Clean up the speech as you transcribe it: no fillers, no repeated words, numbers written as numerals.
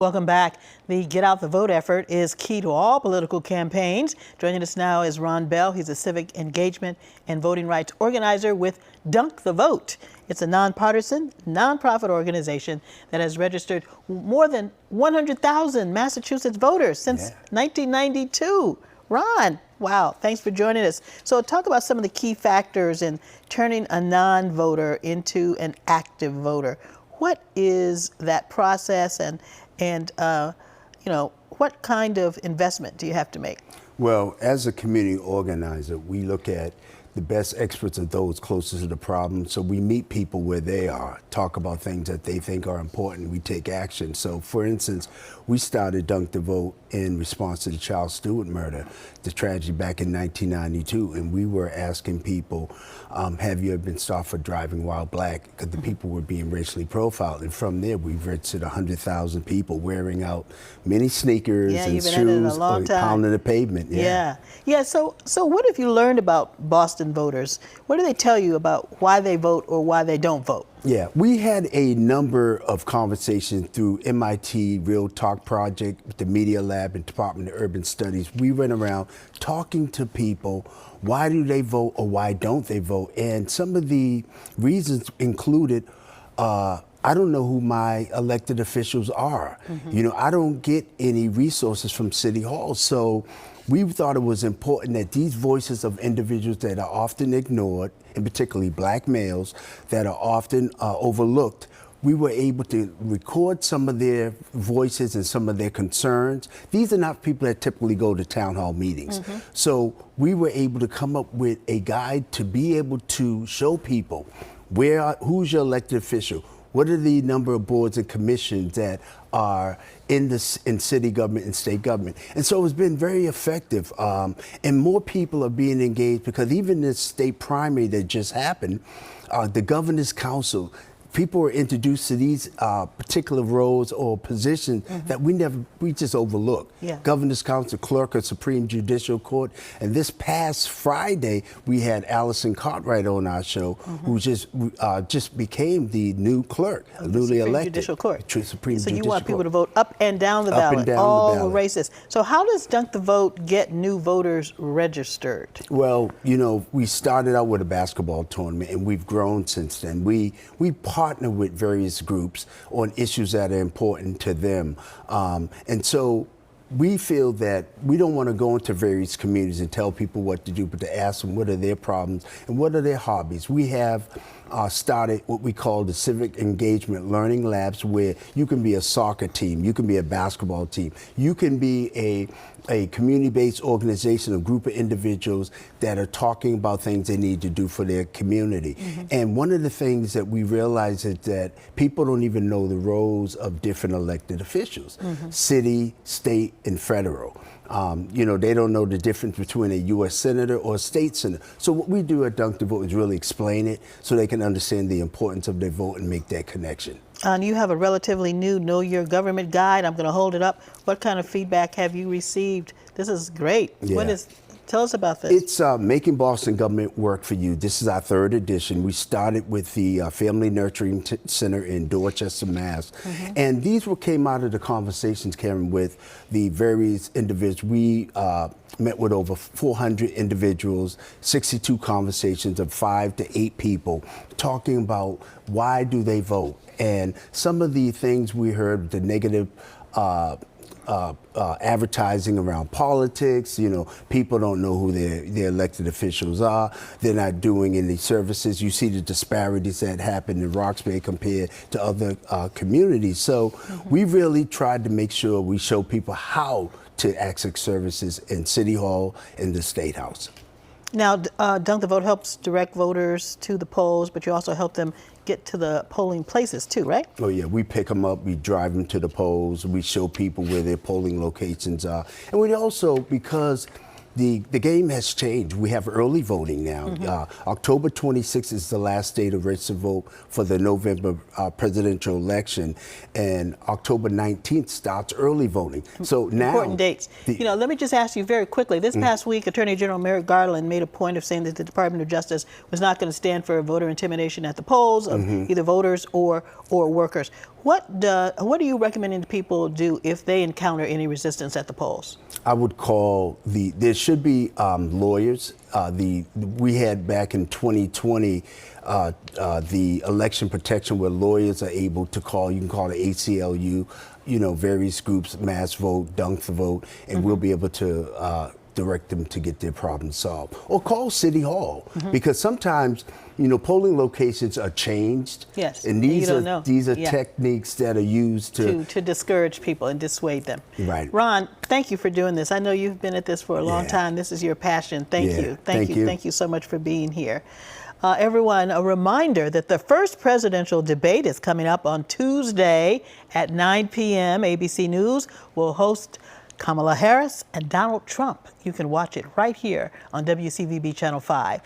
Welcome back. The Get Out the Vote effort is key to all political campaigns. Joining us now is Ron Bell. He's a civic engagement and voting rights organizer with Dunk the Vote. It's a nonpartisan, nonprofit organization that has registered more than 100,000 Massachusetts voters since 1992. Ron, wow, thanks for joining us. So talk about some of the key factors in turning a non-voter into an active voter. What is that process, and what kind of investment do you have to make? Well, as a community organizer, we look at the best experts and those closest to the problem. So we meet people where they are, talk about things that they think are important, we take action. So for instance, we started Dunk the Vote in response to the Charles Stewart murder, the tragedy back in 1992. And we were asking people, have you ever been stopped for driving while black? Because the people were being racially profiled. And from there, we've registered 100,000 people wearing out many sneakers and shoes, pounding the pavement. Yeah. So what have you learned about Boston voters? What do they tell you about why they vote or why they don't vote? Yeah, we had a number of conversations through MIT Real Talk Project, with the Media Lab and Department of Urban Studies. We went around talking to people, why do they vote or why don't they vote? And some of the reasons included, I don't know who my elected officials are. I don't get any resources from City Hall. So we thought it was important that these voices of individuals that are often ignored, and particularly black males, that are often overlooked, we were able to record some of their voices and some of their concerns. These are not people that typically go to town hall meetings. So we were able to come up with a guide to be able to show people who's your elected official. What are the number of boards and commissions that are in city government and state government? And so it's been very effective. And more people are being engaged because even this state primary that just happened, the Governor's Council, people were introduced to these particular roles or positions that we just overlooked. Governor's Council, Clerk of Supreme Judicial Court, and this past Friday we had Allison Cartwright on our show, who just became the new clerk, newly elected. Judicial Court. Supreme so Judicial you want Court. people to vote up and down the ballot, all the races. So how does Dunk the Vote get new voters registered? Well, we started out with a basketball tournament, and we've grown since then. We partner with various groups on issues that are important to them. And so we feel that we don't want to go into various communities and tell people what to do, but to ask them what are their problems and what are their hobbies. We have started what we call the Civic Engagement Learning Labs, where you can be a soccer team, you can be a basketball team, you can be a community-based organization, a group of individuals that are talking about things they need to do for their community. And one of the things that we realize is that people don't even know the roles of different elected officials, city, state, and federal. They don't know the difference between a U.S. senator or a state senator. So what we do at Dunk the Vote is really explain it so they can understand the importance of their vote and make that connection. And you have a relatively new Know Your Government guide. I'm going to hold it up. What kind of feedback have you received? This is great. Tell us about this. It's Making Boston Government Work for You. This is our third edition. We started with the Family Nurturing Center in Dorchester, Mass. And these came out of the conversations, Karen, with the various individuals. We met with over 400 individuals, 62 conversations of 5 to 8 people, talking about why do they vote. And some of the things we heard, the negative advertising around politics, people don't know who their elected officials are. They're not doing any services. You see the disparities that happen in Roxbury compared to other communities. So we really tried to make sure we show people how to access services in City Hall and the State House. Now, Dunk the Vote helps direct voters to the polls, but you also help them get to the polling places too, right? Oh yeah, we pick them up, we drive them to the polls, we show people where their polling locations are. And we also, because the game has changed. We have early voting now. October 26th is the last day to register to vote for the November presidential election, and October 19th starts early voting. So now, important dates. Let me just ask you very quickly. This past week, Attorney General Merrick Garland made a point of saying that the Department of Justice was not going to stand for voter intimidation at the polls of either voters or workers. What are you recommending people do if they encounter any resistance at the polls? I would call there should be lawyers. We had back in 2020 the election protection where lawyers are able to call. You can call the ACLU, various groups, Mass Vote, Dunk the Vote, and we'll be able to direct them to get their problem solved. Or call City Hall, because sometimes polling locations are changed. Yes, and these are techniques that are used to discourage people and dissuade them. Right. Ron, thank you for doing this. I know you've been at this for a long time. This is your passion. Thank you. Thank you so much for being here. Everyone, a reminder that the first presidential debate is coming up on Tuesday at 9 p.m. ABC News will host Kamala Harris and Donald Trump. You can watch it right here on WCVB Channel 5.